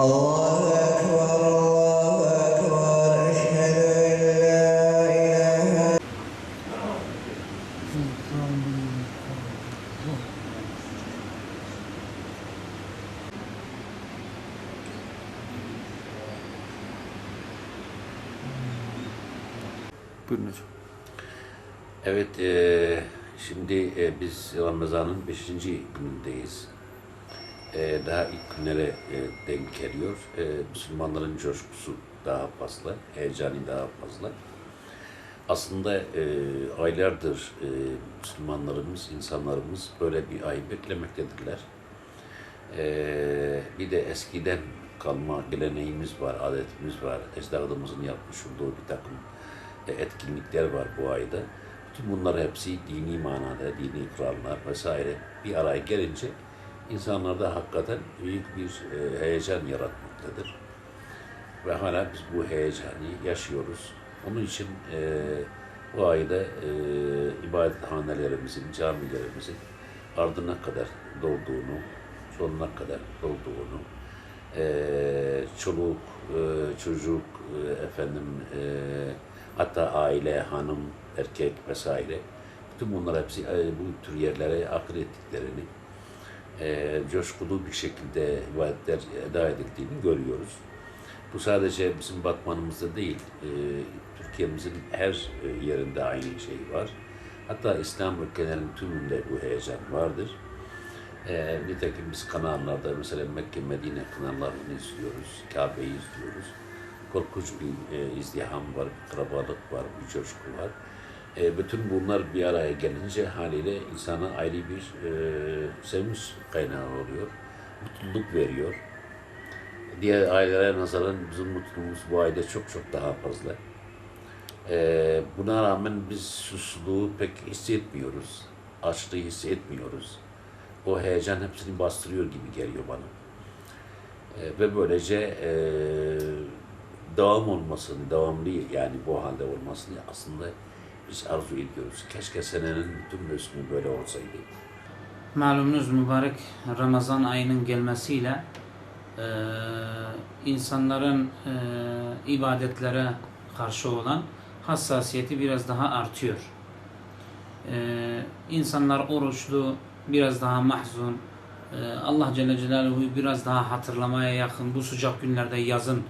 الله أكبر الله أكبر أشهد أن لا إله Buyurun hocam. Evet, şimdi biz Ramazan'ın 5. günündeyiz. Daha ilk günlere denk geliyor. Müslümanların coşkusu daha fazla, heyecanı daha fazla. Aslında aylardır Müslümanlarımız, insanlarımız böyle bir ay beklemektedirler. Bir de eskiden kalma geleneğimiz var, adetimiz var. Ecdadımızın yapmış olduğu bir takım etkinlikler var bu ayda. Bütün bunlar hepsi dini manada, dini kurallar vesaire bir araya gelince insanlarda hakikaten büyük bir heyecan yaratmaktadır. Ve hala biz bu heyecanı yaşıyoruz. Onun için bu ayda ibadethanelerimizin, camilerimizin ardına kadar dolduğunu, sonuna kadar dolduğunu, çoluk, çocuk, hatta aile, hanım, erkek vesaire, bütün bunlar hepsi bu tür yerlere akıl ettiklerini, coşkulu bir şekilde ibadetler eda edildiğini görüyoruz. Bu sadece bizim Batman'ımızda değil, Türkiye'mizin her yerinde aynı şey var. Hatta İslam ülkelerinin tümünde bu heyecan vardır. Nitekim biz kanallarda mesela Mekke, Medine kanallarını izliyoruz, Kabe'yi izliyoruz. Korkunç bir izdiham var, bir kalabalık var, bir coşku var. Bütün bunlar bir araya gelince haliyle insana ayrı bir sevinç kaynağı oluyor, mutluluk veriyor. Diğer ailelere nazaran bizim mutluluğumuz bu ayda çok çok daha fazla. Buna rağmen biz susuzluğu pek hissetmiyoruz, açlığı hissetmiyoruz. O heyecan hepsini bastırıyor gibi geliyor bana. Ve böylece devam olmasını, devamlı yani bu halde olmasını aslında biz arzu ediyoruz. Keşke senenin bütün mevsimi böyle olsaydı. Malumunuz mübarek Ramazan ayının gelmesiyle insanların ibadetlere karşı olan hassasiyeti biraz daha artıyor. İnsanlar oruçlu, biraz daha mahzun, Allah Celle Celaluhu'yu biraz daha hatırlamaya yakın bu sıcak günlerde, yazın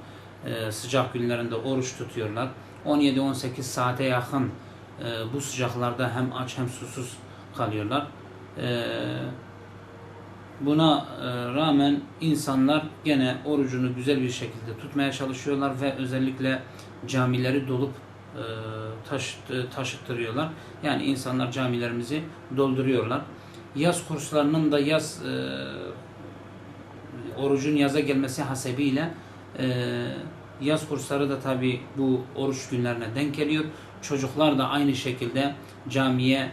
sıcak günlerinde oruç tutuyorlar. 17-18 saate yakın bu sıcaklarda hem aç hem susuz kalıyorlar. Buna rağmen insanlar gene orucunu güzel bir şekilde tutmaya çalışıyorlar ve özellikle camileri dolup taşıttırıyorlar. Yani insanlar camilerimizi dolduruyorlar. Yaz kurslarının da orucun yaza gelmesi hasebiyle yaz kursları da tabi bu oruç günlerine denk geliyor. Çocuklar da aynı şekilde camiye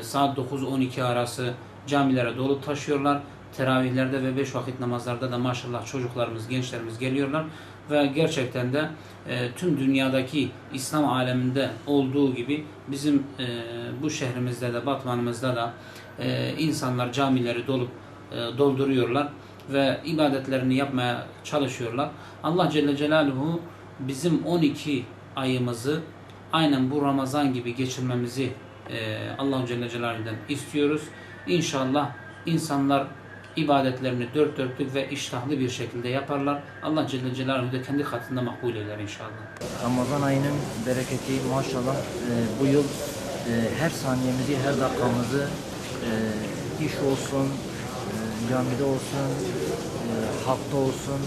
saat 9-12 arası camilere dolup taşıyorlar. Teravihlerde ve 5 vakit namazlarda da maşallah çocuklarımız, gençlerimiz geliyorlar. Ve gerçekten de tüm dünyadaki İslam aleminde olduğu gibi bizim bu şehrimizde de, Batman'ımızda da insanlar camileri dolduruyorlar ve ibadetlerini yapmaya çalışıyorlar. Allah Celle Celaluhu bizim 12 ayımızı aynen bu Ramazan gibi geçirmemizi Allah Celle Celaluhu'dan istiyoruz. İnşallah insanlar ibadetlerini dört dörtlük ve iştahlı bir şekilde yaparlar. Allah Celle Celaluhu da kendi katında makbul eder inşallah. Ramazan ayının bereketi maşallah bu yıl her saniyemizi, her dakikamızı iş olsun, camide olsun, halkta olsun,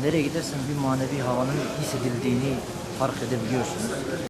nereye gidersen bir manevi havanın hissedildiğini fark edebiliyorsunuz.